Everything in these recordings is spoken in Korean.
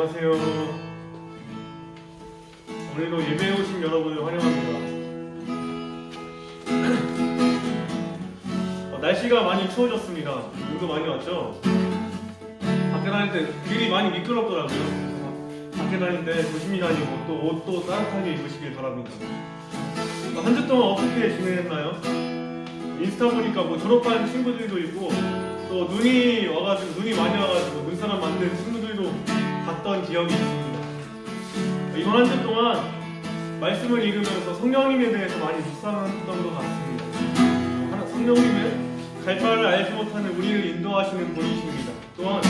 안녕하세요. 오늘도 예배에 오신 여러분을 환영합니다. 날씨가 많이 추워졌습니다. 눈도 많이 왔죠? 밖에 다닐 때 길이 많이 미끄럽더라고요. 밖에 다닐 때 조심히 다니고 또 옷도 따뜻하게 입으시길 바랍니다. 한 주 동안 어떻게 지내셨나요? 인스타 보니까 졸업한 친구들도 있고 또 눈이 많이 와가지고 눈사람 만든 친구들도 봤던 기억이 있습니다. 이번 한 주 동안 말씀을 읽으면서 성령님에 대해서 많이 묵상했던 것 같습니다. 성령님은 갈 바를 알지 못하는 우리를 인도하시는 분이십니다. 또한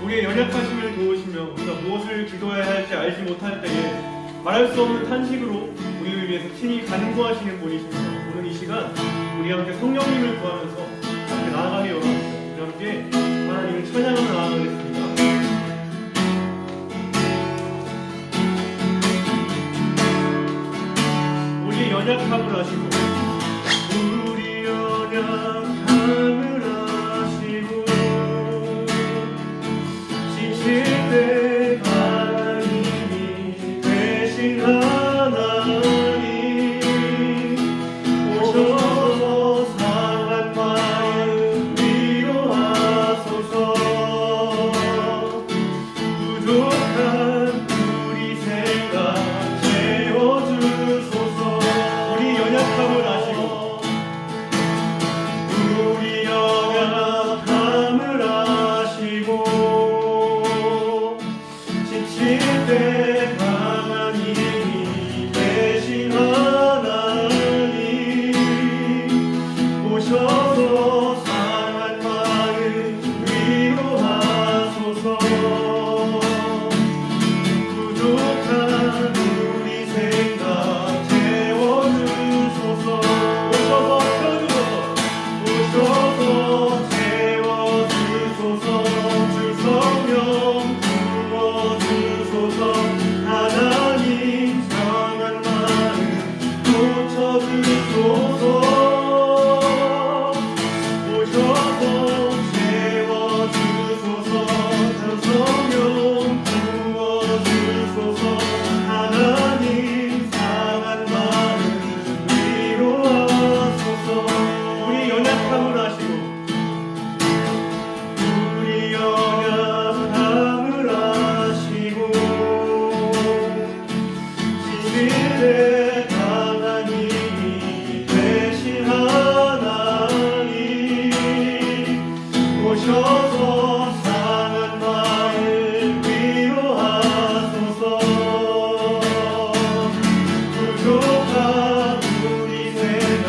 우리의 연약하심을 도우시며 우리가 무엇을 기도해야 할지 알지 못할 때에 말할 수 없는 탄식으로 우리를 위해서 친히 간구하시는 분이십니다. 오늘 이 시간 우리 함께 성령님을 구하면서 함께 나아가기 원합니다. 우리 함께 하나님을 찬양하며 나아가겠습니다. 우리의 연약함을 아시고 우리 연약함을 아시고 지칠 때 하나님이 대신 하나님 오셔서 상한 마음 위로하소서. 부족한 우리 생각 채워주소서. 우리 연약함을 아시고 우리 연약함을 아시고 지칠 때 하나님이 대신 하나님 오셔서 상한 마음 위로하소서. 부족한 우리 생각 채워주소서. 오셔서 채워주소서. 주 성령 부어주소서. 하나님 상한 마음 고쳐주소서. 오셔서 채워주소서. 주 성령 부어주소서. 하나님 상한 마음 위로하소서. 우리 연약함을 아시고 우리 연약함을 아시고 지칠 때 하나님이 대신 하나님 오셔서 상한 마음 위로하소서. 부족한 우리 생각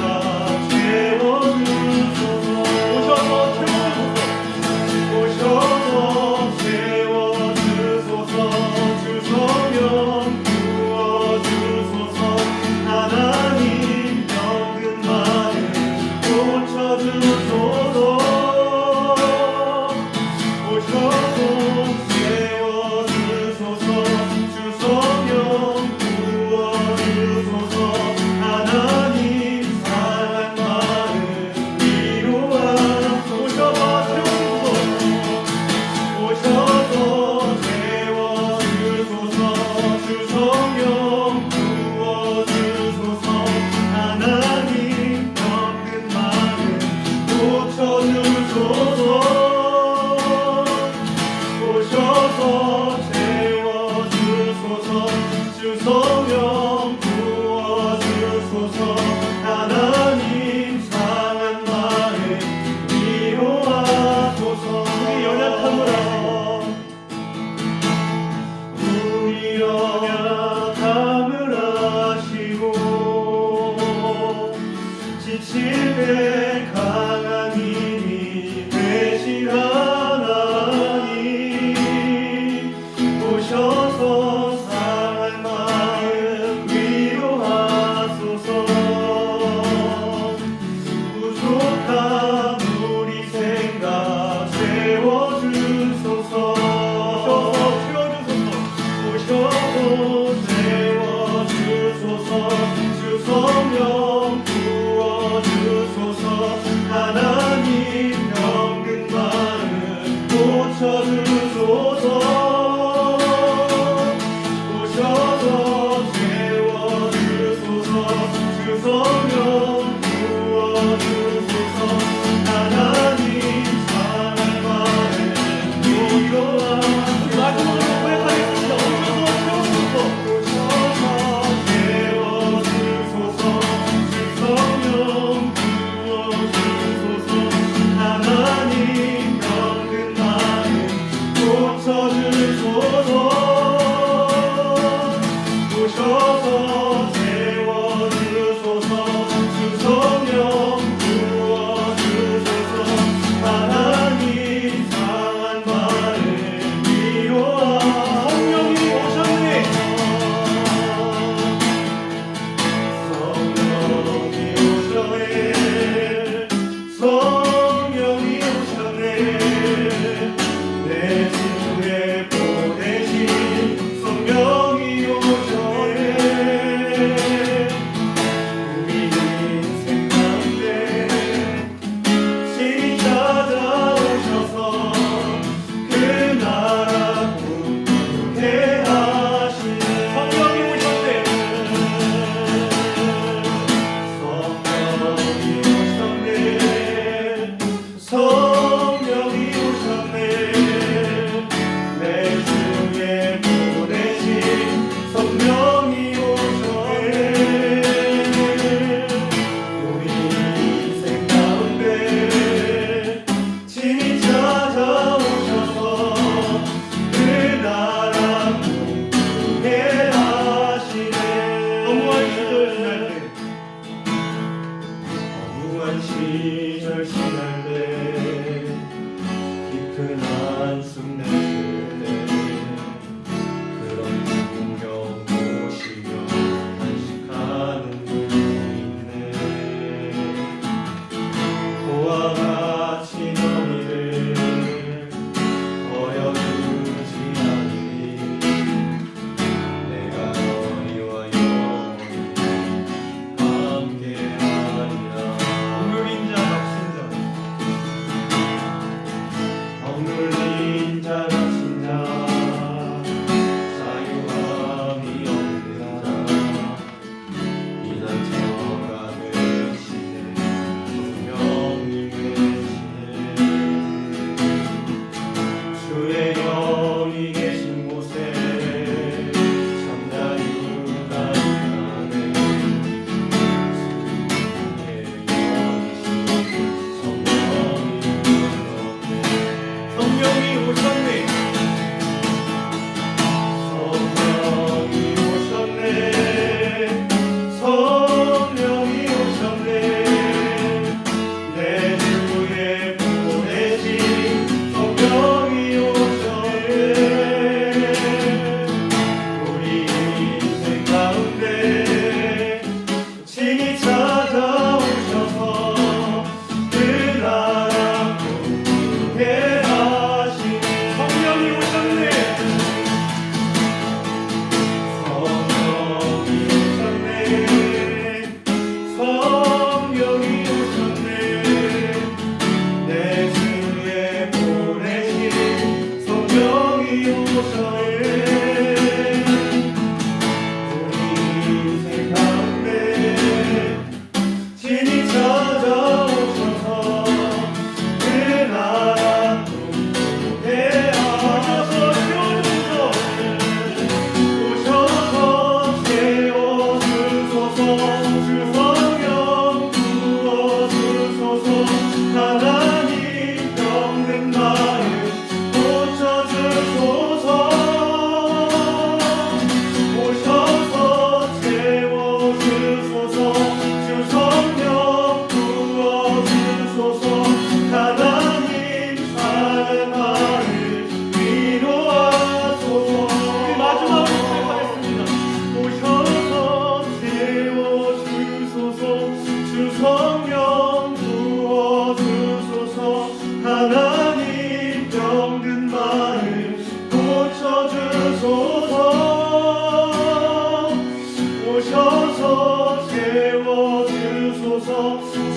채워주소서. 오셔서 채워주소서. 주 성령 부어주소서. 하나님 병든 마음 고쳐주소서. 오셔서 채워주소서. 주 성령 부어주소서. 하나님 상한 마음 위로하소서. 오셔서 채워주소서. 주 성령 부어주소서. 하나님 병든 마음 고쳐주소서. 오셔서 채워주소서. 주 성령 부어주소서. 하나님 상한 마음 위로하소서. 우리 연약함을 아시고 우리 연약함을 아시고 지칠 때 강한 힘이 되신 하나님 오셔서 상한 마음 위로하소서. 부족한 우리 생각 채워주소서. 오셔서 채워주소서. 주 성령 부어주소서. 하나님 병든 마음 고쳐주소서.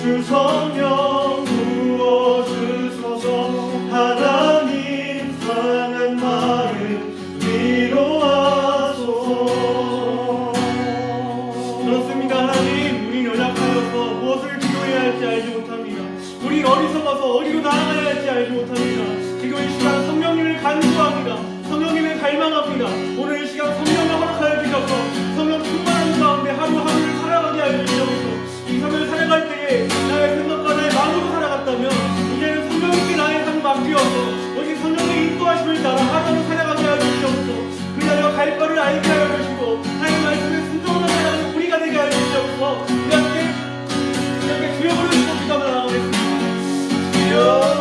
주 성령 부어주소서. 하나님 상한 마음 위로하소서. 그렇습니다. 하나님, 우리 연약하여서 무엇을 기도해야 할지 알지 못합니다. 우리 어리석어서 어디로 나아가야 할지 알지 못합니다. 지금 이 시간 성령님을 간구합니다. 성령님을 갈망합니다. 오늘 이 시간 성령을 허락하여 주셔서 성령 충만한 가운데 하루하루를 살아가게 하여 주시옵소서. 이 삶을 살아갈 때에 나의 생각과 나의 마음으로 살아갔다면 이제는 성령님께 나의 삶을 맡기어서 오직 성령의 인도하심을 따라 하루하루 살아가게 하여 주시옵소서. 그리하여 갈 바를 알게 하여 주시고 하나님의 말씀에 순종하는 사람은 우리가 되게 하여 주시옵소서. 우리 함께 주여 부르시고 기도하며 나아가겠습니다. 주여.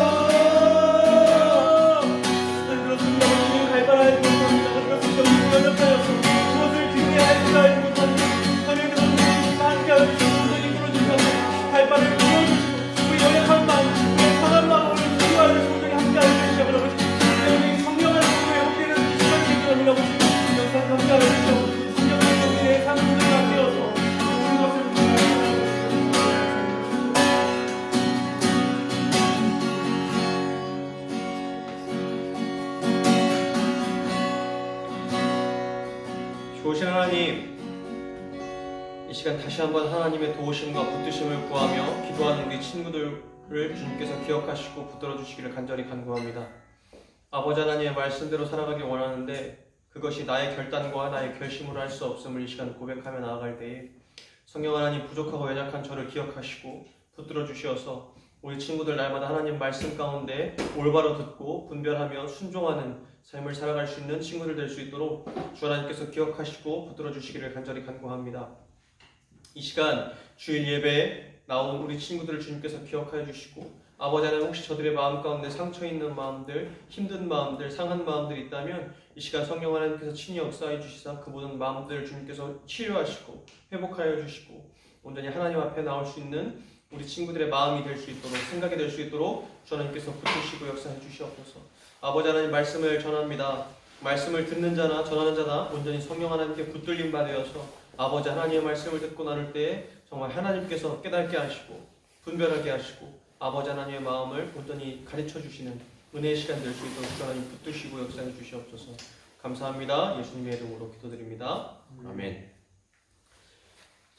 좋으신 하나님, 이 시간 다시 한번 하나님의 도우심과 붙드심을 구하며 기도하는 우리 친구들을 주님께서 기억하시고 붙들어 주시기를 간절히 간구합니다. 아버지 하나님의 말씀대로 살아가길 원하는데 그것이 나의 결단과 나의 결심으로 할 수 없음을 이 시간 고백하며 나아갈 때에 성령 하나님, 부족하고 연약한 저를 기억하시고 붙들어 주시어서 우리 친구들 날마다 하나님 말씀 가운데 올바로 듣고 분별하며 순종하는 삶을 살아갈 수 있는 친구들 될 수 있도록 주 하나님께서 기억하시고 붙들어 주시기를 간절히 간구합니다. 이 시간 주일 예배에 나온 우리 친구들을 주님께서 기억하여 주시고 아버지 하나님, 혹시 저들의 마음 가운데 상처 있는 마음들, 힘든 마음들, 상한 마음들이 있다면 이 시간 성령 하나님께서 친히 역사해 주시사 그 모든 마음들을 주님께서 치유하시고 회복하여 주시고 온전히 하나님 앞에 나올 수 있는 우리 친구들의 마음이 될 수 있도록, 생각이 될 수 있도록 주 하나님께서 붙드시고 역사해 주시옵소서. 아버지 하나님, 말씀을 전합니다. 말씀을 듣는 자나 전하는 자나 온전히 성령 하나님께 붙들림 받으어서 아버지 하나님의 말씀을 듣고 나눌 때에 정말 하나님께서 깨닫게 하시고 분별하게 하시고 아버지 하나님의 마음을 온전히 가르쳐 주시는 은혜의 시간 될 수 있도록 주 하나님 붙드시고 역사해 주시옵소서. 감사합니다. 예수님의 이름으로 기도드립니다. 아멘.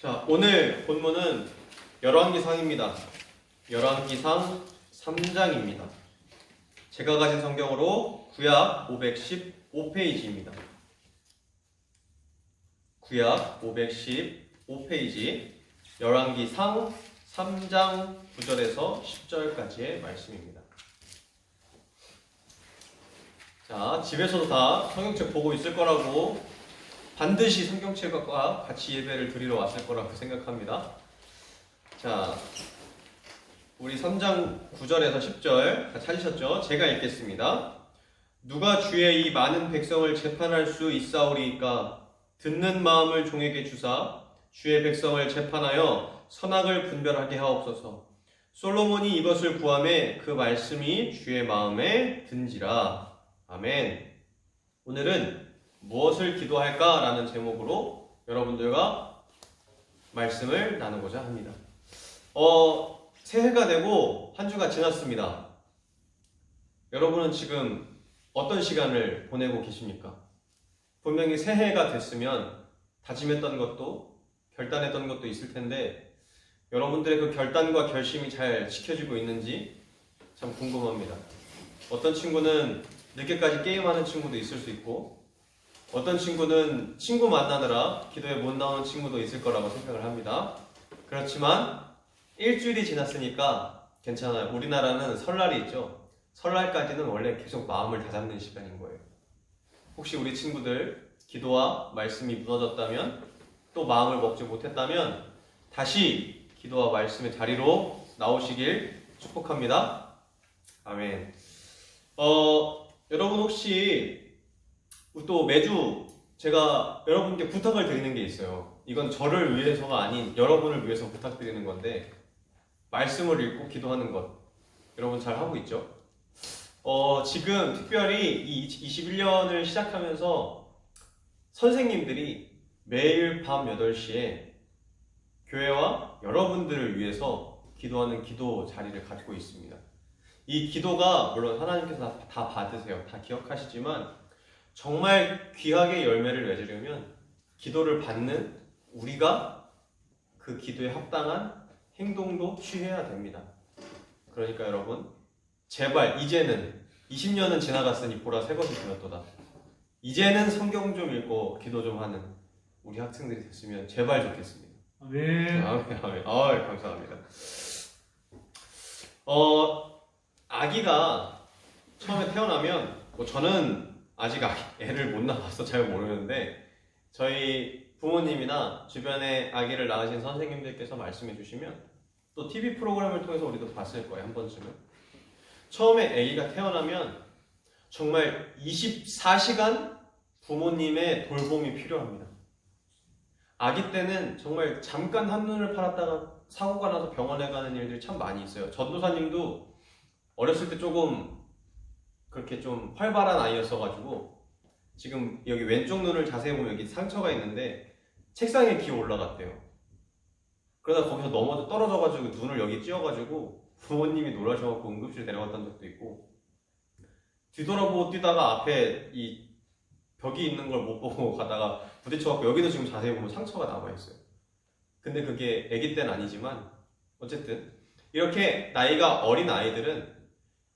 자, 오늘 본문은 열왕기상입니다. 열왕기상 3장입니다. 제가 가진 성경으로 구약 515페이지입니다. 구약 515페이지 열왕기상 3장 9절에서 10절까지의 말씀입니다. 자, 집에서도 다 성경책 보고 있을 거라고, 반드시 성경책과 같이 예배를 드리러 왔을 거라고 생각합니다. 자, 우리 3장 9절에서 10절 다 찾으셨죠? 제가 읽겠습니다. 누가 주의 이 많은 백성을 재판할 수 있사오리이까? 듣는 마음을 종에게 주사 주의 백성을 재판하여 선악을 분별하게 하옵소서. 솔로몬이 이것을 구하매 그 말씀이 주의 마음에 든지라. 아멘. 오늘은 무엇을 기도할까? 라는 제목으로 여러분들과 말씀을 나누고자 합니다. 새해가 되고 한 주가 지났습니다. 여러분은 지금 어떤 시간을 보내고 계십니까? 분명히 새해가 됐으면 다짐했던 것도 결단했던 것도 있을 텐데 여러분들의 그 결단과 결심이 잘 지켜지고 있는지 참 궁금합니다. 어떤 친구는 늦게까지 게임하는 친구도 있을 수 있고 어떤 친구는 친구 만나느라 기도에 못 나오는 친구도 있을 거라고 생각을 합니다. 그렇지만 일주일이 지났으니까 괜찮아요. 우리나라는 설날이 있죠. 설날까지는 원래 계속 마음을 다잡는 시간인 거예요. 혹시 우리 친구들 기도와 말씀이 무너졌다면 또 마음을 먹지 못했다면 다시 기도와 말씀의 자리로 나오시길 축복합니다. 아멘. 여러분 혹시 또 매주 제가 여러분께 부탁을 드리는 게 있어요. 이건 저를 위해서가 아닌 여러분을 위해서 부탁드리는 건데 말씀을 읽고 기도하는 것 여러분 잘 하고 있죠? 지금 특별히 이 21년을 시작하면서 선생님들이 매일 밤 8시에 교회와 여러분들을 위해서 기도하는 기도 자리를 갖고 있습니다. 이 기도가 물론 하나님께서 다 받으세요. 다 기억하시지만 정말 귀하게 열매를 맺으려면 기도를 받는 우리가 그 기도에 합당한 행동도 취해야 됩니다. 그러니까 여러분, 제발 이제는 20년은 지나갔으니 보라 새것이 되었도다. 이제는 성경 좀 읽고 기도 좀 하는 우리 학생들이 됐으면 제발 좋겠습니다. 아멘. 아멘, 아멘. 감사합니다. 아기가 처음에 태어나면 저는 아직 애를 못 낳아서 잘 모르는데 저희 부모님이나 주변에 아기를 낳으신 선생님들께서 말씀해 주시면 또 TV 프로그램을 통해서 우리도 봤을 거예요. 한 번쯤은. 처음에 아기가 태어나면 정말 24시간 부모님의 돌봄이 필요합니다. 아기 때는 정말 잠깐 한눈을 팔았다가 사고가 나서 병원에 가는 일들이 참 많이 있어요. 전도사님도 어렸을 때 조금 그렇게 좀 활발한 아이였어가지고 지금 여기 왼쪽 눈을 자세히 보면 여기 상처가 있는데 책상에 기어 올라갔대요. 그러다 거기서 넘어져 떨어져가지고 눈을 여기 찧어가지고 부모님이 놀라셔갖고 응급실 데려갔던 적도 있고, 뒤돌아보고 뛰다가 앞에 이 벽이 있는 걸 못 보고 가다가 부딪혀갖고 여기도 지금 자세히 보면 상처가 남아있어요. 근데 그게 아기 때는 아니지만 어쨌든 이렇게 나이가 어린 아이들은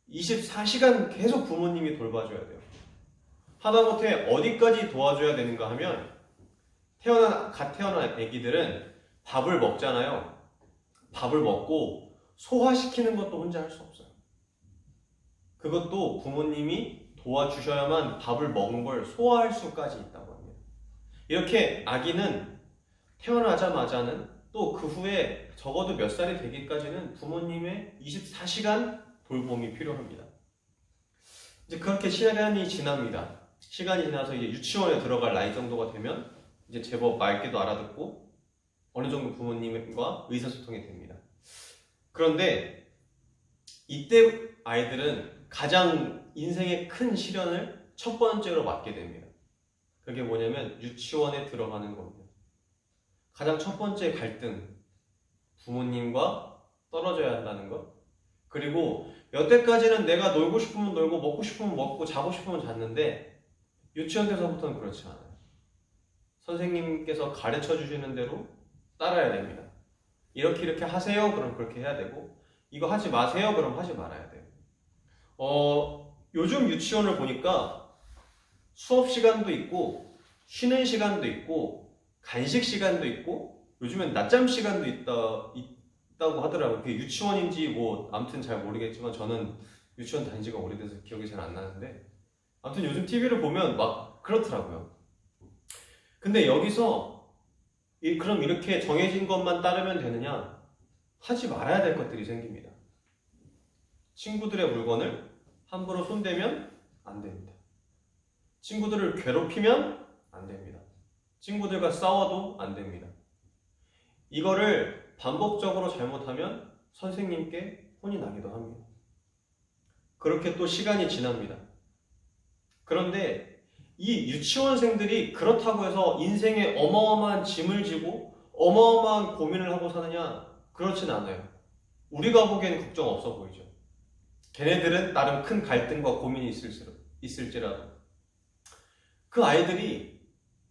24시간 계속 부모님이 돌봐줘야 돼요. 하다못해 어디까지 도와줘야 되는가 하면 갓 태어난 아기들은 밥을 먹잖아요. 밥을 먹고 소화시키는 것도 혼자 할 수 없어요. 그것도 부모님이 도와주셔야만 밥을 먹은 걸 소화할 수까지 있다고 합니다. 이렇게 아기는 태어나자마자는 또 그 후에 적어도 몇 살이 되기까지는 부모님의 24시간 돌봄이 필요합니다. 이제 그렇게 시간이 지납니다. 시간이 지나서 이제 유치원에 들어갈 나이 정도가 되면 이제 제법 말귀도 알아듣고 어느 정도 부모님과 의사소통이 됩니다. 그런데 이때 아이들은 가장 인생의 큰 시련을 첫 번째로 맞게 됩니다. 그게 뭐냐면 유치원에 들어가는 겁니다. 가장 첫 번째 갈등, 부모님과 떨어져야 한다는 것. 그리고 여태까지는 내가 놀고 싶으면 놀고 먹고 싶으면 먹고 자고 싶으면 잤는데 유치원 때서부터는 그렇지 않아요. 선생님께서 가르쳐 주시는 대로 따라야 됩니다. 이렇게 하세요. 그럼 그렇게 해야 되고, 이거 하지 마세요. 그럼 하지 말아야 돼요. 요즘 유치원을 보니까 수업 시간도 있고 쉬는 시간도 있고 간식 시간도 있고 요즘엔 낮잠 시간도 있다고 하더라고요. 그게 유치원인지 뭐 아무튼 잘 모르겠지만 저는 유치원 다닌 지가 오래돼서 기억이 잘 안 나는데 아무튼 요즘 TV를 보면 막 그렇더라고요. 근데 여기서 그럼 이렇게 정해진 것만 따르면 되느냐? 하지 말아야 될 것들이 생깁니다. 친구들의 물건을 함부로 손대면 안 됩니다. 친구들을 괴롭히면 안 됩니다. 친구들과 싸워도 안 됩니다. 이거를 반복적으로 잘못하면 선생님께 혼이 나기도 합니다. 그렇게 또 시간이 지납니다. 그런데 이 유치원생들이 그렇다고 해서 인생에 어마어마한 짐을 지고 어마어마한 고민을 하고 사느냐? 그렇진 않아요. 우리가 보기에는 걱정 없어 보이죠. 걔네들은 나름 큰 갈등과 고민이 있을지라도 그 아이들이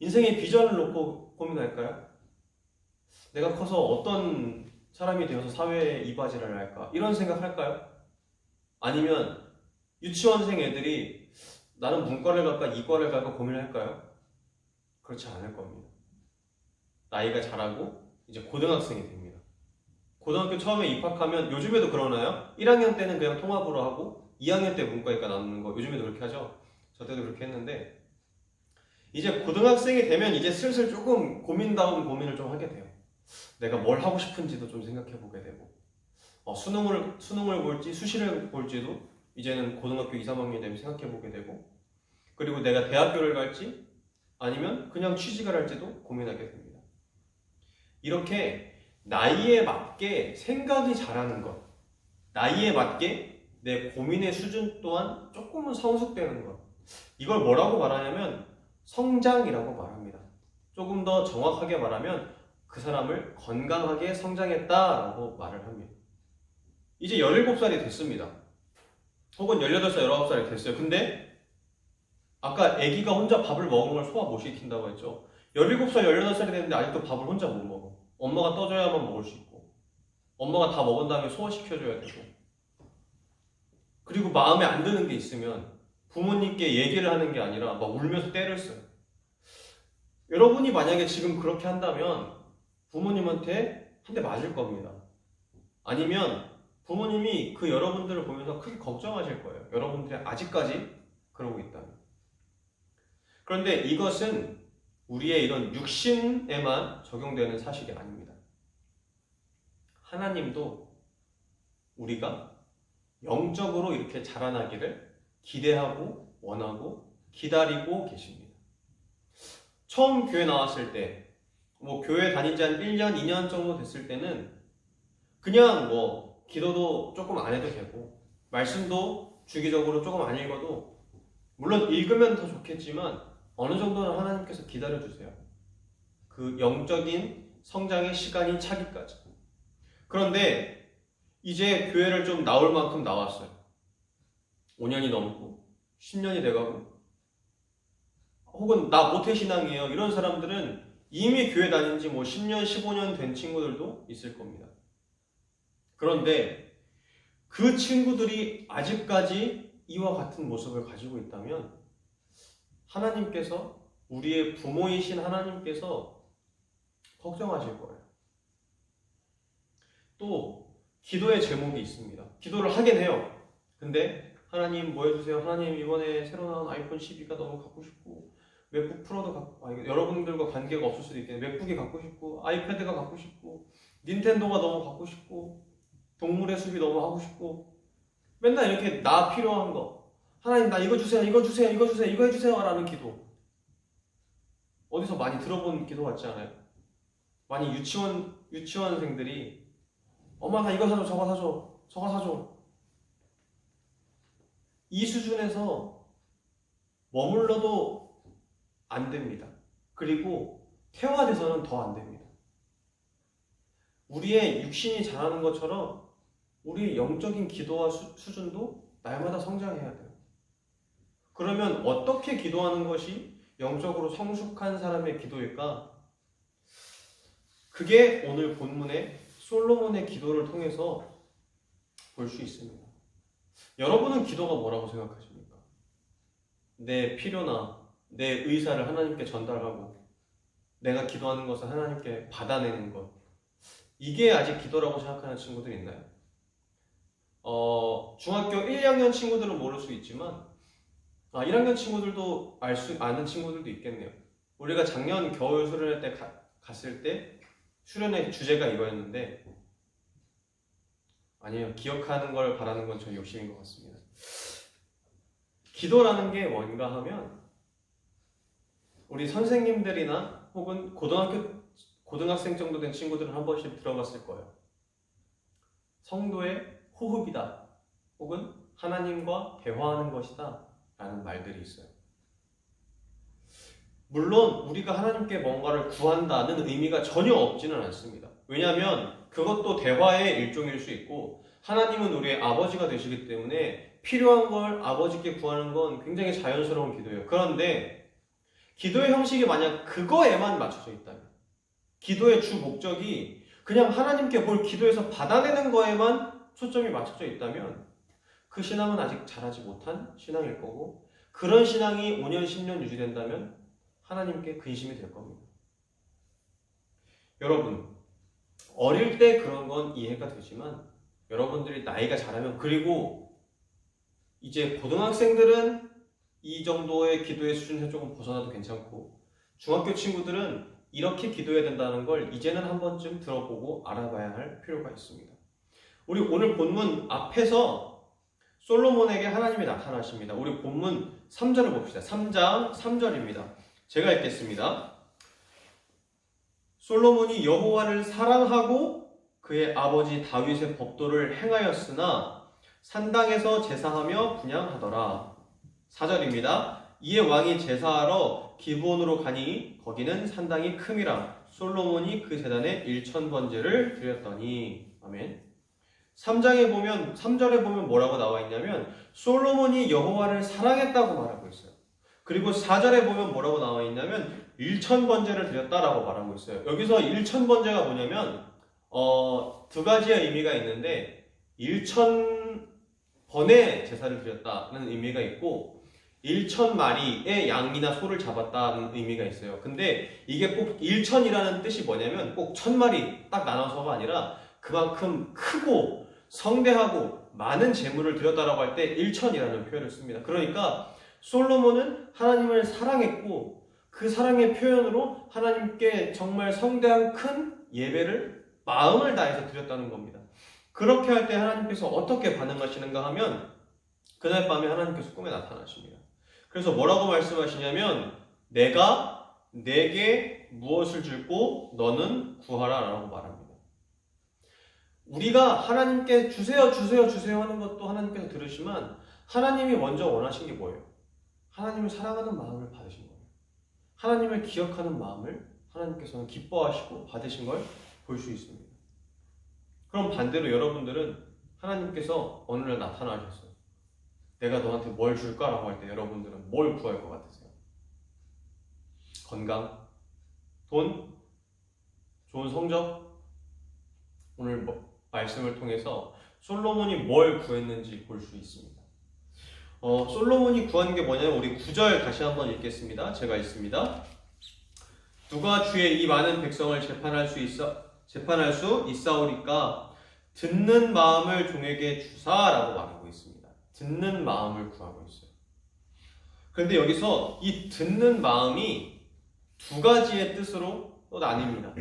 인생의 비전을 놓고 고민할까요? 내가 커서 어떤 사람이 되어서 사회에 이바지를 할까? 이런 생각할까요? 아니면 유치원생 애들이 나는 문과를 갈까 이과를 갈까 고민할까요? 그렇지 않을 겁니다. 나이가 자라고 이제 고등학생이 됩니다. 고등학교 처음에 입학하면 요즘에도 그러나요? 1학년 때는 그냥 통합으로 하고 2학년 때 문과이과 나누는 거 요즘에도 그렇게 하죠? 저 때도 그렇게 했는데 이제 고등학생이 되면 이제 슬슬 조금 고민다운 고민을 좀 하게 돼요. 내가 뭘 하고 싶은지도 좀 생각해 보게 되고 수능을 볼지 수시를 볼지도 이제는 고등학교 2, 3학년 되면 생각해 보게 되고, 그리고 내가 대학교를 갈지 아니면 그냥 취직을 할지도 고민하게 됩니다. 이렇게 나이에 맞게 생각이 자라는 것, 나이에 맞게 내 고민의 수준 또한 조금은 성숙되는 것, 이걸 뭐라고 말하냐면 성장이라고 말합니다. 조금 더 정확하게 말하면 그 사람을 건강하게 성장했다라고 말을 합니다. 이제 17살이 됐습니다. 혹은 18살, 19살이 됐어요. 근데 아까 아기가 혼자 밥을 먹은 걸 소화 못 시킨다고 했죠. 17살, 18살이 됐는데 아직도 밥을 혼자 못 먹어. 엄마가 떠줘야만 먹을 수 있고, 엄마가 다 먹은 다음에 소화시켜줘야 되고, 그리고 마음에 안 드는 게 있으면 부모님께 얘기를 하는 게 아니라 막 울면서 때를 써요. 여러분이 만약에 지금 그렇게 한다면 부모님한테 한 대 맞을 겁니다. 아니면 부모님이 그 여러분들을 보면서 크게 걱정하실 거예요. 여러분들이 아직까지 그러고 있다면. 그런데 이것은 우리의 이런 육신에만 적용되는 사실이 아닙니다. 하나님도 우리가 영적으로 이렇게 자라나기를 기대하고 원하고 기다리고 계십니다. 처음 교회 나왔을 때, 교회 다닌 지 한 1년, 2년 정도 됐을 때는 그냥 기도도 조금 안 해도 되고, 말씀도 주기적으로 조금 안 읽어도, 물론 읽으면 더 좋겠지만, 어느 정도는 하나님께서 기다려주세요. 그 영적인 성장의 시간이 차기까지. 그런데 이제 교회를 좀 나올 만큼 나왔어요. 5년이 넘고 10년이 돼가고, 혹은 나 모태신앙이에요 이런 사람들은 이미 교회 다닌 지 10년, 15년 된 친구들도 있을 겁니다. 그런데 그 친구들이 아직까지 이와 같은 모습을 가지고 있다면 하나님께서, 우리의 부모이신 하나님께서 걱정하실 거예요. 또 기도의 제목이 있습니다. 기도를 하긴 해요. 근데 하나님 뭐 해주세요? 하나님 이번에 새로 나온 아이폰 12가 너무 갖고 싶고, 맥북 프로도 갖고, 여러분들과 관계가 없을 수도 있겠는데 맥북이 갖고 싶고, 아이패드가 갖고 싶고, 닌텐도가 너무 갖고 싶고, 동물의 숲이 너무 하고 싶고, 맨날 이렇게 나 필요한 거, 하나님 나 이거 주세요, 이거 주세요, 이거 주세요, 이거 해주세요 라는 기도. 어디서 많이 들어본 기도 같지 않아요? 많이 유치원생들이 엄마 나 이거 사줘, 저거 사줘, 저거 사줘. 이 수준에서 머물러도 안 됩니다. 그리고 태화돼서는 더 안 됩니다. 우리의 육신이 자라는 것처럼 우리의 영적인 기도와 수준도 날마다 성장해야 돼요. 그러면 어떻게 기도하는 것이 영적으로 성숙한 사람의 기도일까? 그게 오늘 본문의 솔로몬의 기도를 통해서 볼 수 있습니다. 여러분은 기도가 뭐라고 생각하십니까? 내 필요나 내 의사를 하나님께 전달하고 내가 기도하는 것을 하나님께 받아내는 것, 이게 아직 기도라고 생각하는 친구들 있나요? 중학교 1, 2학년 친구들은 모를 수 있지만 1학년 친구들도 아는 친구들도 있겠네요. 우리가 작년 겨울 수련회 때 갔을 때 수련회 주제가 이거였는데, 아니에요. 기억하는 걸 바라는 건 저 욕심인 것 같습니다. 기도라는 게 뭔가 하면 우리 선생님들이나 혹은 고등학생 정도 된 친구들은 한 번씩 들어봤을 거예요. 성도의 호흡이다, 혹은 하나님과 대화하는 것이다 라는 말들이 있어요. 물론 우리가 하나님께 뭔가를 구한다는 의미가 전혀 없지는 않습니다. 왜냐하면 그것도 대화의 일종일 수 있고, 하나님은 우리의 아버지가 되시기 때문에 필요한 걸 아버지께 구하는 건 굉장히 자연스러운 기도예요. 그런데 기도의 형식이 만약 그거에만 맞춰져 있다면, 기도의 주 목적이 그냥 하나님께 뭘 기도해서 받아내는 거에만 초점이 맞춰져 있다면 그 신앙은 아직 자라지 못한 신앙일 거고, 그런 신앙이 5년, 10년 유지된다면 하나님께 근심이 될 겁니다. 여러분, 어릴 때 그런 건 이해가 되지만 여러분들이 나이가 자라면, 그리고 이제 고등학생들은 이 정도의 기도의 수준에서 조금 벗어나도 괜찮고, 중학교 친구들은 이렇게 기도해야 된다는 걸 이제는 한 번쯤 들어보고 알아봐야 할 필요가 있습니다. 우리 오늘 본문 앞에서 솔로몬에게 하나님이 나타나십니다. 우리 본문 3절을 봅시다. 3장 3절입니다. 제가 읽겠습니다. 솔로몬이 여호와를 사랑하고 그의 아버지 다윗의 법도를 행하였으나 산당에서 제사하며 분향하더라. 4절입니다. 이에 왕이 제사하러 기브온으로 가니 거기는 산당이 큼이라. 솔로몬이 그 제단에 1000번제를 드렸더니. 아멘. 3장에 보면 3절에 보면 뭐라고 나와 있냐면 솔로몬이 여호와를 사랑했다고 말하고 있어요. 그리고 4절에 보면 뭐라고 나와 있냐면 1000번제를 드렸다라고 말하고 있어요. 여기서 1000번제가 뭐냐면 두 가지의 의미가 있는데 1000번의 제사를 드렸다는 의미가 있고 1000마리의 양이나 소를 잡았다는 의미가 있어요. 근데 이게 꼭 1000이라는 뜻이 뭐냐면 꼭 1000마리 딱 나눠서가 아니라 그만큼 크고 성대하고 많은 제물을 드렸다라고 할 때 1000이라는 표현을 씁니다. 그러니까 솔로몬은 하나님을 사랑했고 그 사랑의 표현으로 하나님께 정말 성대한 큰 예배를 마음을 다해서 드렸다는 겁니다. 그렇게 할 때 하나님께서 어떻게 반응하시는가 하면 그날 밤에 하나님께서 꿈에 나타나십니다. 그래서 뭐라고 말씀하시냐면 내가 내게 무엇을 줄고 너는 구하라 라고 말합니다. 우리가 하나님께 주세요 주세요 주세요 하는 것도 하나님께서 들으시면 하나님이 먼저 원하신 게 뭐예요? 하나님을 사랑하는 마음을 받으신 거예요. 하나님을 기억하는 마음을 하나님께서는 기뻐하시고 받으신 걸 볼 수 있습니다. 그럼 반대로 여러분들은 하나님께서 어느 날 나타나셨어요. 내가 너한테 뭘 줄까라고 할 때 여러분들은 뭘 구할 것 같으세요? 건강? 돈? 좋은 성적? 오늘 말씀을 통해서 솔로몬이 뭘 구했는지 볼 수 있습니다. 솔로몬이 구한 게 뭐냐면 우리 9절 다시 한번 읽겠습니다. 제가 읽습니다. 누가 주의 이 많은 백성을 재판할 수 있사오리까 듣는 마음을 종에게 주사라고 말하고 있습니다. 듣는 마음을 구하고 있어요. 그런데 여기서 이 듣는 마음이 두 가지의 뜻으로 또 나뉩니다.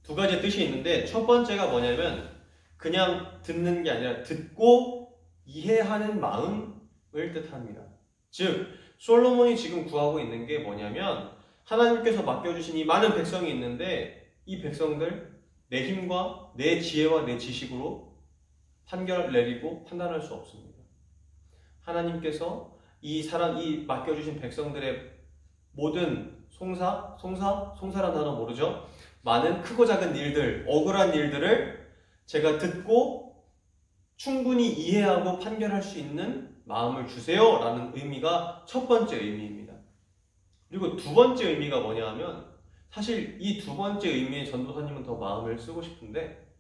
두 가지의 뜻이 있는데 첫 번째가 뭐냐면 그냥 듣는 게 아니라 듣고 이해하는 마음을 뜻합니다. 즉 솔로몬이 지금 구하고 있는 게 뭐냐면 하나님께서 맡겨주신 이 많은 백성이 있는데 이 백성들 내 힘과 내 지혜와 내 지식으로 판결 내리고 판단할 수 없습니다. 하나님께서 이 맡겨주신 백성들의 모든 송사라는 단어 모르죠? 많은 크고 작은 일들, 억울한 일들을 제가 듣고 충분히 이해하고 판결할 수 있는 마음을 주세요 라는 의미가 첫 번째 의미입니다. 그리고 두 번째 의미가 뭐냐 하면 사실 이 두 번째 의미의 전도사님은 더 마음을 쓰고 싶은데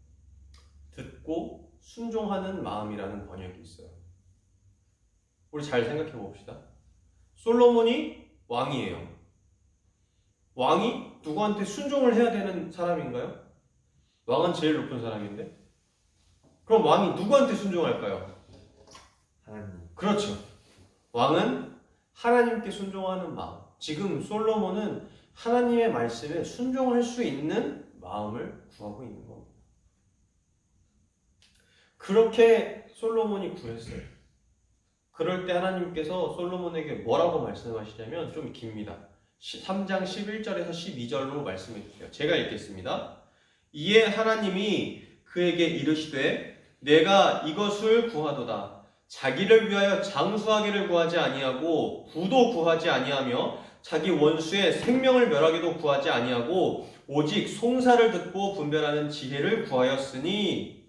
듣고 순종하는 마음이라는 번역이 있어요. 우리 잘 생각해 봅시다. 솔로몬이 왕이에요. 왕이 누구한테 순종을 해야 되는 사람인가요? 왕은 제일 높은 사람인데 그럼 왕이 누구한테 순종할까요? 하나님. 그렇죠. 왕은 하나님께 순종하는 마음. 지금 솔로몬은 하나님의 말씀에 순종할 수 있는 마음을 구하고 있는 겁니다. 그렇게 솔로몬이 구했어요. 그럴 때 하나님께서 솔로몬에게 뭐라고 말씀하시냐면 좀 깁니다. 3장 11절에서 12절로 말씀해 주세요. 제가 읽겠습니다. 이에 하나님이 그에게 이르시되 내가 이것을 구하도다. 자기를 위하여 장수하기를 구하지 아니하고 부도 구하지 아니하며 자기 원수의 생명을 멸하기도 구하지 아니하고 오직 송사를 듣고 분별하는 지혜를 구하였으니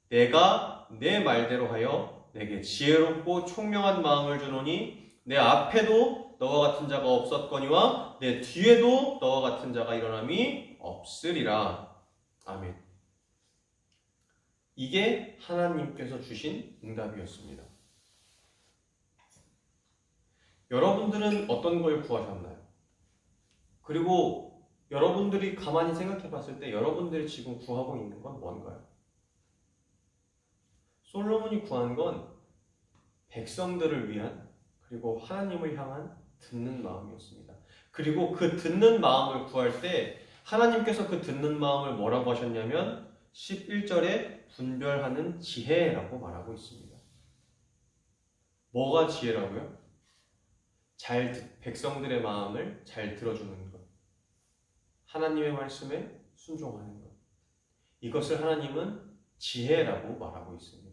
내가 내 말대로 하여 내게 지혜롭고 총명한 마음을 주노니 내 앞에도 너와 같은 자가 없었거니와 내 뒤에도 너와 같은 자가 일어남이 없으리라. 아멘. 이게 하나님께서 주신 응답이었습니다. 여러분들은 어떤 걸 구하셨나요? 그리고 여러분들이 가만히 생각해 봤을 때 여러분들이 지금 구하고 있는 건 뭔가요? 솔로몬이 구한 건 백성들을 위한 그리고 하나님을 향한 듣는 마음이었습니다. 그리고 그 듣는 마음을 구할 때 하나님께서 그 듣는 마음을 뭐라고 하셨냐면 11절에 분별하는 지혜라고 말하고 있습니다. 뭐가 지혜라고요? 백성들의 마음을 잘 들어주는 것. 하나님의 말씀에 순종하는 것. 이것을 하나님은 지혜라고 말하고 있습니다.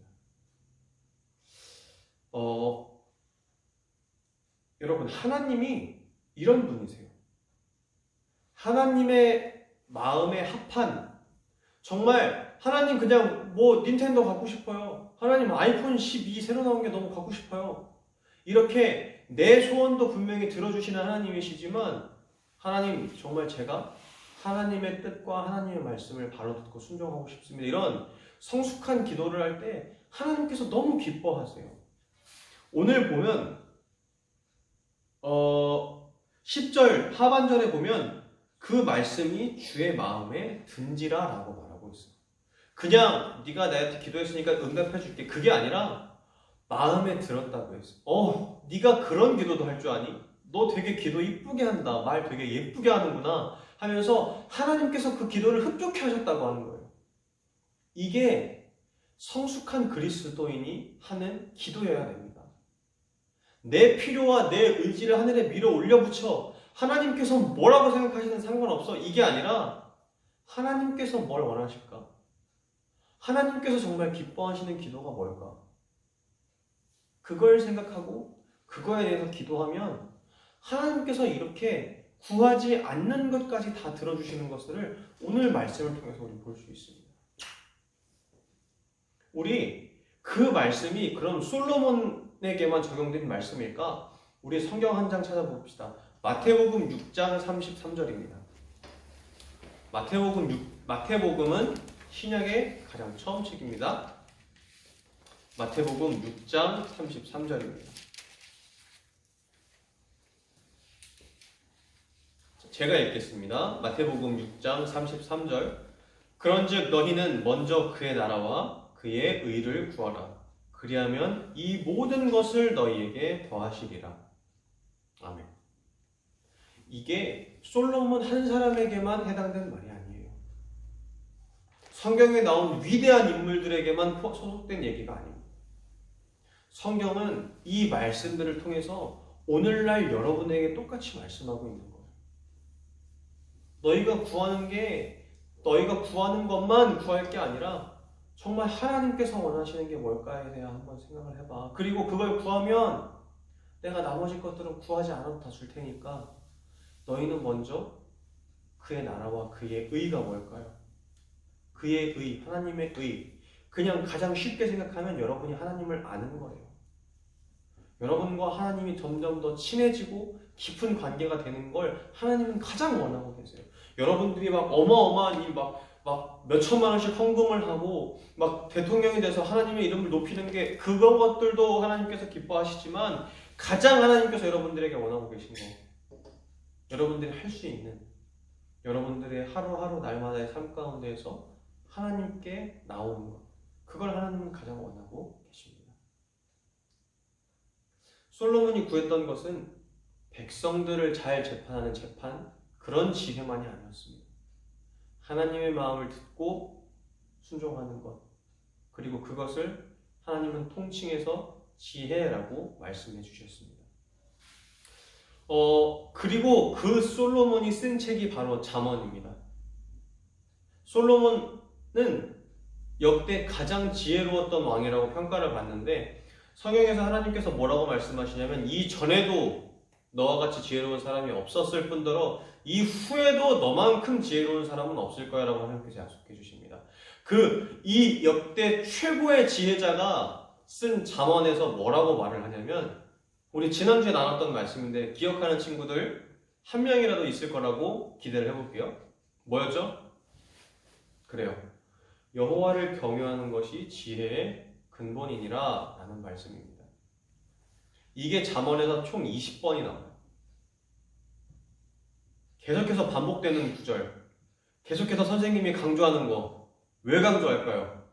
여러분, 하나님이 이런 분이세요. 하나님의 마음에 합한 정말 하나님 그냥 뭐 닌텐도 갖고 싶어요. 하나님 아이폰 12 새로 나온 게 너무 갖고 싶어요. 이렇게 내 소원도 분명히 들어주시는 하나님이시지만 하나님 정말 제가 하나님의 뜻과 하나님의 말씀을 바로 듣고 순종하고 싶습니다. 이런 성숙한 기도를 할 때 하나님께서 너무 기뻐하세요. 오늘 보면 10절 하반절에 보면 그 말씀이 주의 마음에 든지라 라고 말하고 있어요. 그냥 네가 나한테 기도했으니까 응답해 줄게 그게 아니라 마음에 들었다고 했어. 네가 그런 기도도 할 줄 아니? 너 되게 기도 이쁘게 한다. 말 되게 예쁘게 하는구나 하면서 하나님께서 그 기도를 흡족해 하셨다고 하는 거예요. 이게 성숙한 그리스도인이 하는 기도여야 됩니다. 내 필요와 내 의지를 하늘에 밀어 올려붙여 하나님께서 뭐라고 생각하시든 상관없어. 이게 아니라 하나님께서 뭘 원하실까? 하나님께서 정말 기뻐하시는 기도가 뭘까? 그걸 생각하고 그거에 대해서 기도하면 하나님께서 이렇게 구하지 않는 것까지 다 들어주시는 것을 오늘 말씀을 통해서 우리 볼 수 있습니다. 우리 그 말씀이 그럼 솔로몬에게만 적용된 말씀일까? 우리 성경 한 장 찾아봅시다. 마태복음 6장 33절입니다. 마태복음은 신약의 가장 처음 책입니다. 마태복음 6장 33절입니다. 제가 읽겠습니다. 마태복음 6장 33절. 그런즉 너희는 먼저 그의 나라와 그의 의를 구하라. 그리하면 이 모든 것을 너희에게 더하시리라. 아멘. 이게 솔로몬 한 사람에게만 해당되는 말이 아니에요. 성경에 나온 위대한 인물들에게만 소속된 얘기가 아닙니다. 성경은 이 말씀들을 통해서 오늘날 여러분에게 똑같이 말씀하고 있는 거예요. 너희가 구하는 것만 구할 게 아니라 정말 하나님께서 원하시는 게 뭘까에 대해 한번 생각을 해봐. 그리고 그걸 구하면 내가 나머지 것들은 구하지 않아도 다 줄 테니까 너희는 먼저 그의 나라와 그의 의가 뭘까요? 그의 의, 하나님의 의. 그냥 가장 쉽게 생각하면 여러분이 하나님을 아는 거예요. 여러분과 하나님이 점점 더 친해지고 깊은 관계가 되는 걸 하나님은 가장 원하고 계세요. 여러분들이 막 어마어마한 일 막 몇천만 원씩 헌금을 하고 막 대통령이 돼서 하나님의 이름을 높이는 게 그런 것들도 하나님께서 기뻐하시지만 가장 하나님께서 여러분들에게 원하고 계신 거, 여러분들이 할 수 있는 여러분들의 하루하루 날마다의 삶 가운데에서 하나님께 나오는 것, 그걸 하나님은 가장 원하고 계십니다. 솔로몬이 구했던 것은 백성들을 잘 재판하는 재판, 그런 지혜만이 아니었습니다. 하나님의 마음을 듣고 순종하는 것, 그리고 그것을 하나님은 통칭해서 지혜라고 말씀해 주셨습니다. 그리고 그 솔로몬이 쓴 책이 바로 잠언입니다. 솔로몬은 역대 가장 지혜로웠던 왕이라고 평가를 받는데 성경에서 하나님께서 뭐라고 말씀하시냐면 이전에도 너와 같이 지혜로운 사람이 없었을 뿐더러 이후에도 너만큼 지혜로운 사람은 없을 거야 라고 하나님께서 약속해 주십니다. 이 역대 최고의 지혜자가 쓴 잠언에서 뭐라고 말을 하냐면 우리 지난주에 나눴던 말씀인데 기억하는 친구들 한 명이라도 있을 거라고 기대를 해볼게요. 뭐였죠? 그래요. 여호와를 경외하는 것이 지혜의 근본이니라 라는 말씀입니다. 이게 잠언에서 총 20번이 나와요. 계속해서 반복되는 구절, 계속해서 선생님이 강조하는 거 왜 강조할까요?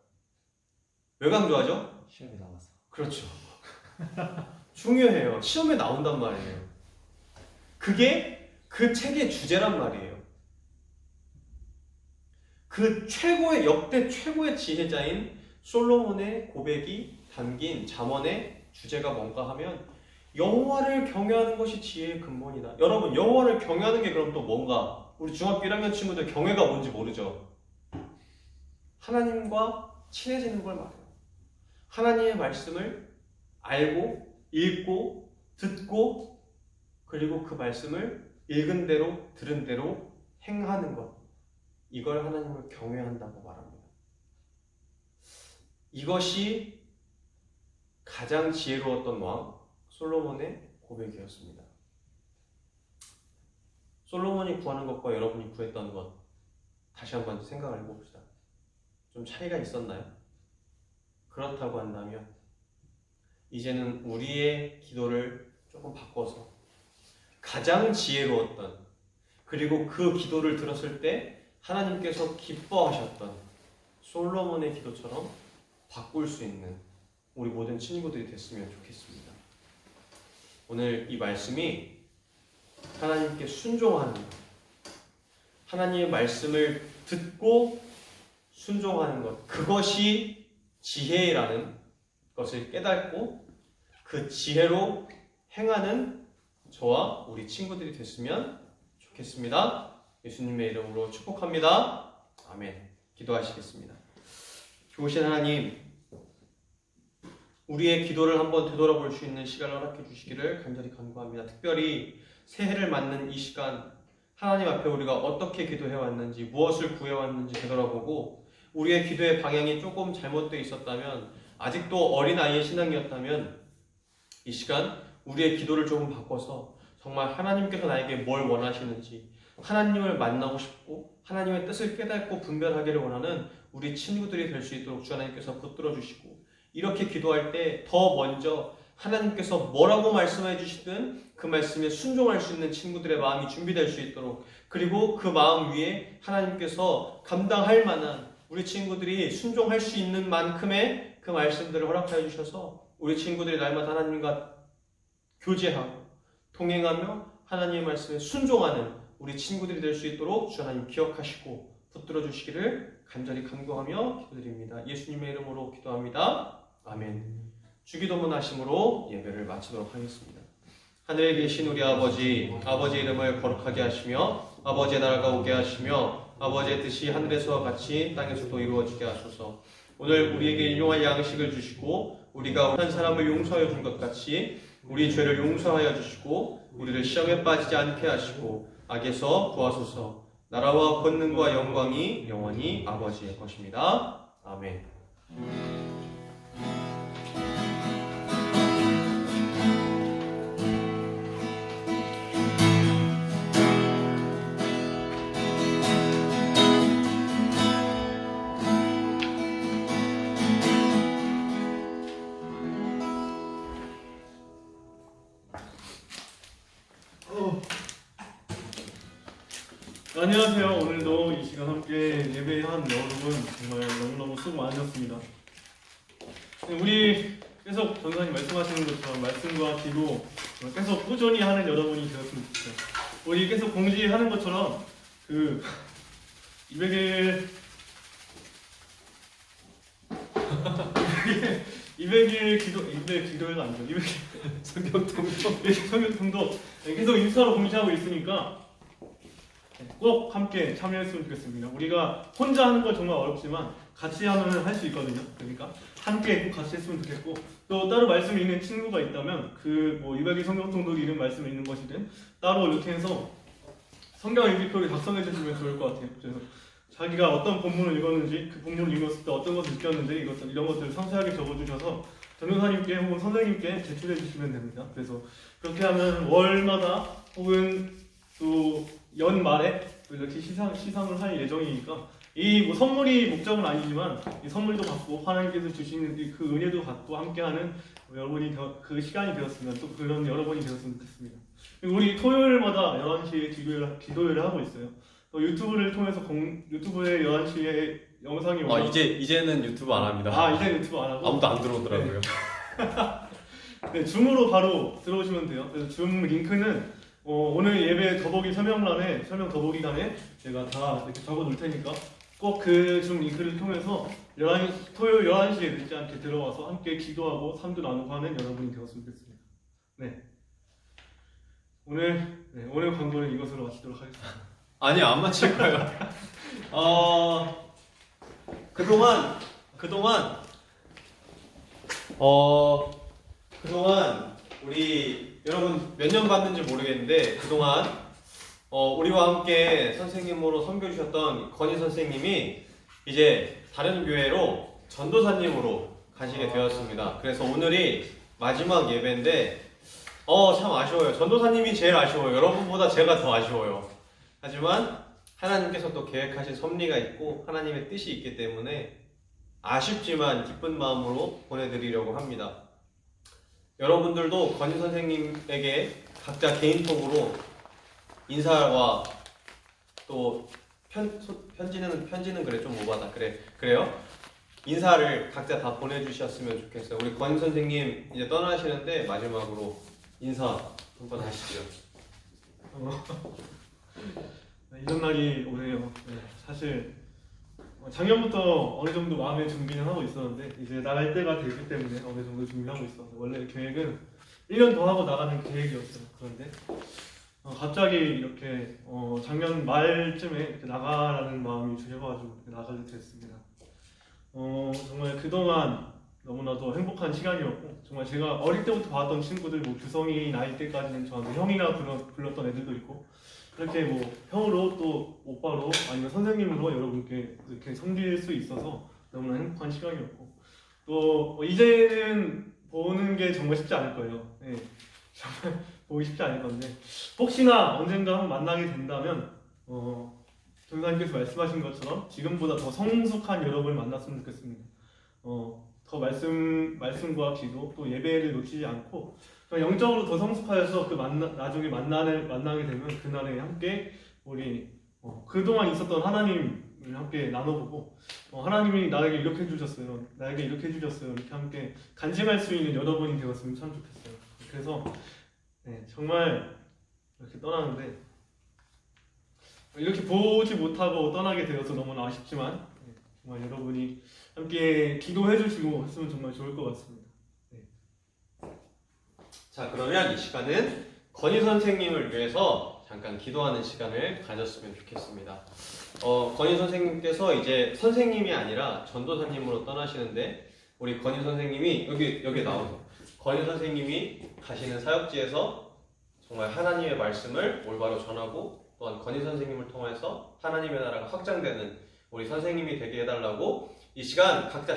왜 강조하죠? 시험에 나와서. 그렇죠. 중요해요. 시험에 나온단 말이에요. 그게 그 책의 주제란 말이에요. 그 역대 최고의 지혜자인 솔로몬의 고백이 담긴 잠언의 주제가 뭔가 하면 여호와를 경외하는 것이 지혜의 근본이다. 여러분, 여호와를 경외하는 게 그럼 또 뭔가? 우리 중학교 1학년 친구들 경외가 뭔지 모르죠? 하나님과 친해지는 걸 말해요. 하나님의 말씀을 알고, 읽고, 듣고, 그리고 그 말씀을 읽은 대로, 들은 대로 행하는 것. 이걸 하나님을 경외한다고 말합니다. 이것이 가장 지혜로웠던 왕 솔로몬의 고백이었습니다. 솔로몬이 구하는 것과 여러분이 구했던 것 다시 한번 생각을 해봅시다. 좀 차이가 있었나요? 그렇다고 한다면 이제는 우리의 기도를 조금 바꿔서 가장 지혜로웠던, 그리고 그 기도를 들었을 때 하나님께서 기뻐하셨던 솔로몬의 기도처럼 바꿀 수 있는 우리 모든 친구들이 됐으면 좋겠습니다. 오늘 이 말씀이 하나님께 순종하는 것, 하나님의 말씀을 듣고 순종하는 것, 그것이 지혜라는 것을 깨닫고 그 지혜로 행하는 저와 우리 친구들이 됐으면 좋겠습니다. 예수님의 이름으로 축복합니다. 아멘. 기도하시겠습니다. 좋으신 하나님, 우리의 기도를 한번 되돌아볼 수 있는 시간을 허락해 주시기를 간절히 간구합니다. 특별히 새해를 맞는 이 시간, 하나님 앞에 우리가 어떻게 기도해왔는지, 무엇을 구해왔는지 되돌아보고 우리의 기도의 방향이 조금 잘못되어 있었다면, 아직도 어린아이의 신앙이었다면 이 시간 우리의 기도를 조금 바꿔서 정말 하나님께서 나에게 뭘 원하시는지, 하나님을 만나고 싶고 하나님의 뜻을 깨닫고 분별하기를 원하는 우리 친구들이 될 수 있도록 주 하나님께서 붙들어 주시고, 이렇게 기도할 때 더 먼저 하나님께서 뭐라고 말씀해 주시든 그 말씀에 순종할 수 있는 친구들의 마음이 준비될 수 있도록, 그리고 그 마음 위에 하나님께서 감당할 만한 우리 친구들이 순종할 수 있는 만큼의 그 말씀들을 허락하여 주셔서 우리 친구들이 날마다 하나님과 교제하고 동행하며 하나님의 말씀에 순종하는 우리 친구들이 될 수 있도록 주 하나님 기억하시고 붙들어 주시기를 간절히 간구하며 기도드립니다. 예수님의 이름으로 기도합니다. 아멘. 주기도문 하심으로 예배를 마치도록 하겠습니다. 하늘에 계신 우리 아버지, 아버지의 이름을 거룩하게 하시며 아버지의 나라가 오게 하시며 아버지의 뜻이 하늘에서와 같이 땅에서도 이루어지게 하소서. 오늘 우리에게 일용할 양식을 주시고 우리가 한 사람을 용서하여 준 것 같이 우리 죄를 용서하여 주시고 우리를 시험에 빠지지 않게 하시고 악에서 구하소서. 나라와 권능과 영광이 영원히 아버지의 것입니다. 아멘. 안녕하세요. 오늘도 이 시간 함께 예배한 여러분 정말 너무너무 수고 많으셨습니다. 우리 계속 전사님 말씀하시는 것처럼 말씀과 기도 계속 꾸준히 하는 여러분이 되었으면 좋겠어요. 우리 계속 공지하는 것처럼 그 200일 200일 기도회가 아니죠. 200일 성경통도 계속 인스타로 공지하고 있으니까 꼭 함께 참여했으면 좋겠습니다. 우리가 혼자 하는 건 정말 어렵지만 같이 하면 할 수 있거든요. 그러니까 함께 꼭 같이 했으면 좋겠고, 또 따로 말씀 읽는 친구가 있다면 그 뭐 200일 성경통도 읽는 말씀 읽는 것이든 따로 이렇게 해서 성경 일기표를 작성해 주시면 좋을 것 같아요. 그래서 자기가 어떤 본문을 읽었는지, 그 본문을 읽었을 때 어떤 것을 느꼈는지 이런 것들을 상세하게 적어주셔서 전도사님께 혹은 선생님께 제출해 주시면 됩니다. 그래서 그렇게 하면 월마다 혹은 또 연말에 이렇게 시상을 할 예정이니까, 이 뭐 선물이 목적은 아니지만 이 선물도 받고 하나님께서 주시는 그 은혜도 받고 함께하는 여러분이 그 시간이 되었으면, 또 그런 여러분이 되었으면 좋겠습니다. 그리고 우리 토요일마다 11시에 기도회를 하고 있어요. 또 유튜브를 통해서 유튜브에 11시에 영상이 올라. 이제는 유튜브 안 합니다. 이제 유튜브 안 하고 아무도 안 들어오더라고요. 네, 줌으로 바로 들어오시면 돼요. 그래서 줌 링크는 오늘 예배 설명 더보기란에 제가 다 이렇게 적어 놓을 테니까 꼭 그 줌 링크를 통해서 토요일 11시에 늦지 않게 들어와서 함께 기도하고 삶도 나누고 하는 여러분이 되었으면 좋겠습니다. 네. 오늘 광고는 이것으로 마치도록 하겠습니다. 아니요, 안 마칠 거예요. 그동안 우리 여러분 몇 년 봤는지 모르겠는데, 그동안 우리와 함께 선생님으로 섬겨주셨던 건희 선생님이 이제 다른 교회로 전도사님으로 가시게 되었습니다. 그래서 오늘이 마지막 예배인데 참 아쉬워요. 전도사님이 제일 아쉬워요. 여러분보다 제가 더 아쉬워요. 하지만 하나님께서 또 계획하신 섭리가 있고 하나님의 뜻이 있기 때문에 아쉽지만 기쁜 마음으로 보내드리려고 합니다. 여러분들도 건희 선생님에게 각자 개인톡으로 인사와 또 편지는 그래 좀 오바다. 그래요? 인사를 각자 다 보내주셨으면 좋겠어요. 우리 건희 선생님 이제 떠나시는데 마지막으로 인사 한번 하시죠. 이런 날이 오네요. 네, 사실 작년부터 어느 정도 마음의 준비는 하고 있었는데 이제 나갈 때가 되기 때문에 어느 정도 준비하고 있었어요. 원래 계획은 1년 더 하고 나가는 계획이었어요. 그런데 갑자기 이렇게 작년 말쯤에 이렇게 나가라는 마음이 주셔가지고 이렇게 나가게 됐습니다. 정말 그동안 너무나도 행복한 시간이었고 정말 제가 어릴 때부터 봤던 친구들 뭐 규성이 나이 때까지는 저한테 형이라 불렀던 애들도 있고 그렇게 뭐 형으로 또 오빠로 아니면 선생님으로 여러분께 이렇게 섬길 수 있어서 너무나 행복한 시간이었고 또 이제는 보는 게 정말 쉽지 않을 거예요. 네, 정말 보기 쉽지 않을 건데 혹시나 언젠가 한번 만나게 된다면 전사님께서 말씀하신 것처럼 지금보다 더 성숙한 여러분을 만났으면 좋겠습니다. 더 말씀과 기도 또 예배를 놓치지 않고 영적으로 더 성숙하여서 나중에 만나게 되면 그날에 함께 우리 그동안 있었던 하나님을 함께 나눠보고 하나님이 나에게 이렇게 해주셨어요, 나에게 이렇게 해주셨어요 이렇게 함께 간증할 수 있는 여러분이 되었으면 참 좋겠어요. 그래서 네, 정말 이렇게 떠나는데 이렇게 보지 못하고 떠나게 되어서 너무나 아쉽지만 정말 여러분이 함께 기도해 주시고 했으면 정말 좋을 것 같습니다. 네. 자, 그러면 이 시간은 건희 선생님을 위해서 잠깐 기도하는 시간을 가졌으면 좋겠습니다. 건희 선생님께서 이제 선생님이 아니라 전도사님으로 떠나시는데 우리 건희 선생님이 여기 나오세요. 건희 선생님이 가시는 사역지에서 정말 하나님의 말씀을 올바로 전하고 또한 건희 선생님을 통해서 하나님의 나라가 확장되는 우리 선생님이 되게 해달라고 이 시간 각자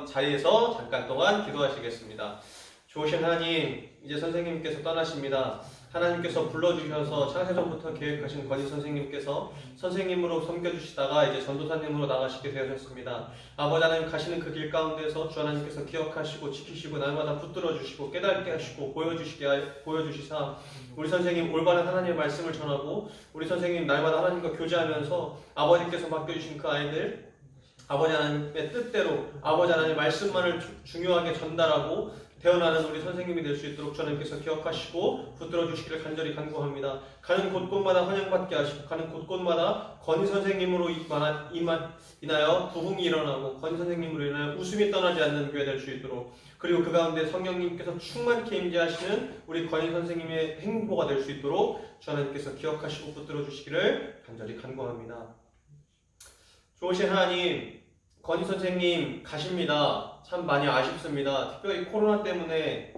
자리에서 잠깐 동안 기도하시겠습니다. 좋으신 하나님, 이제 선생님께서 떠나십니다. 하나님께서 불러주셔서 창세전부터 계획하신 건희 선생님께서 선생님으로 섬겨주시다가 이제 전도사님으로 나가시게 되었습니다. 아버지 하나님 가시는 그 길 가운데서 주 하나님께서 기억하시고 지키시고 날마다 붙들어주시고 깨닫게 하시고 보여주시사 우리 선생님 올바른 하나님의 말씀을 전하고 우리 선생님 날마다 하나님과 교제하면서 아버지께서 맡겨주신 그 아이들 아버지 하나님의 뜻대로 아버지 하나님의 말씀만을 중요하게 전달하고 태어나는 우리 선생님이 될 수 있도록 주 하나님께서 기억하시고 붙들어 주시기를 간절히 간구합니다. 가는 곳곳마다 환영받게 하시고 가는 곳곳마다 건희 선생님으로 인하여 부흥이 일어나고 건희 선생님으로 인하여 웃음이 떠나지 않는 교회 될 수 있도록 그리고 그 가운데 성령님께서 충만케 임재하시는 우리 건희 선생님의 행보가 될 수 있도록 주 하나님께서 기억하시고 붙들어 주시기를 간절히 간구합니다. 좋으신 하나님, 건희 선생님 가십니다. 참 많이 아쉽습니다. 특별히 코로나 때문에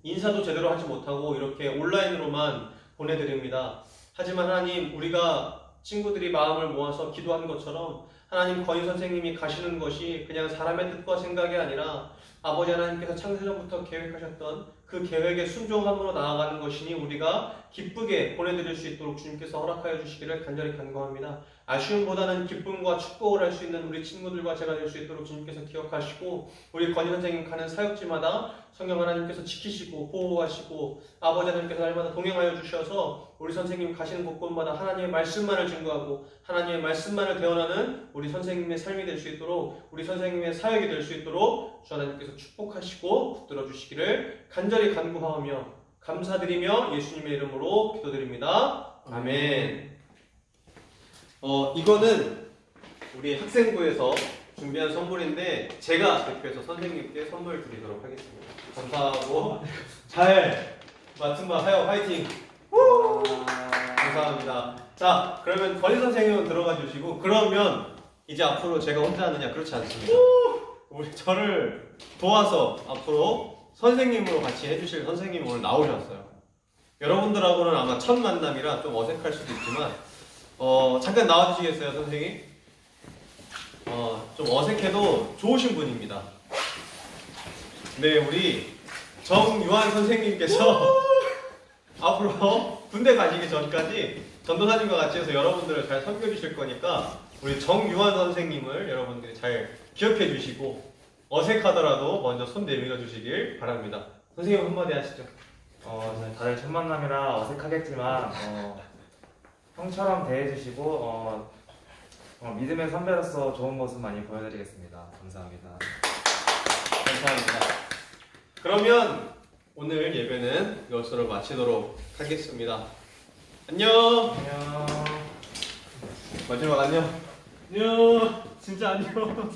인사도 제대로 하지 못하고 이렇게 온라인으로만 보내드립니다. 하지만 하나님, 우리가 친구들이 마음을 모아서 기도한 것처럼 하나님 건희 선생님이 가시는 것이 그냥 사람의 뜻과 생각이 아니라 아버지 하나님께서 창세전부터 계획하셨던 그 계획에 순종함으로 나아가는 것이니 우리가 기쁘게 보내드릴 수 있도록 주님께서 허락하여 주시기를 간절히 간구합니다. 아쉬움보다는 기쁨과 축복을 할 수 있는 우리 친구들과 제가 될 수 있도록 주님께서 기억하시고 우리 건희 선생님 가는 사역지마다 성령 하나님께서 지키시고 보호하시고 아버지 하나님께서 날마다 동행하여 주셔서 우리 선생님 가시는 곳곳마다 하나님의 말씀만을 증거하고 하나님의 말씀만을 대언하는 우리 선생님의 삶이 될 수 있도록 우리 선생님의 사역이 될 수 있도록 주 하나님께서 축복하시고 붙들어 주시기를 간절히 간구하며 감사드리며 예수님의 이름으로 기도드립니다. 아멘. 이거는 우리 학생부에서 준비한 선물인데 제가 대표해서 선생님께 선물 드리도록 하겠습니다. 감사하고 잘 맡은 바 하여 화이팅! 감사합니다. 자, 그러면 건희 선생님은 들어가 주시고 그러면 이제 앞으로 제가 혼자 하느냐 그렇지 않습니다. 우리 저를 도와서 앞으로 선생님으로 같이 해주실 선생님이 오늘 나오셨어요. 여러분들하고는 아마 첫 만남이라 좀 어색할 수도 있지만 잠깐 나와주시겠어요, 선생님? 좀 어색해도 좋으신 분입니다. 네, 우리 정유한 선생님께서 앞으로 군대 가시기 전까지 전도사님과 같이 해서 여러분들을 잘 섬겨주실 거니까 우리 정유한 선생님을 여러분들이 잘 기억해 주시고 어색하더라도 먼저 손 내밀어 주시길 바랍니다. 선생님 한마디 하시죠. 다들 첫 만남이라 어색하겠지만 형처럼 대해주시고 믿음의 선배로서 좋은 모습 많이 보여드리겠습니다. 감사합니다. 감사합니다. 그러면 오늘 예배는 이것으로 마치도록 하겠습니다. 안녕. 안녕. 마지막 안녕. 안녕. 진짜 안녕.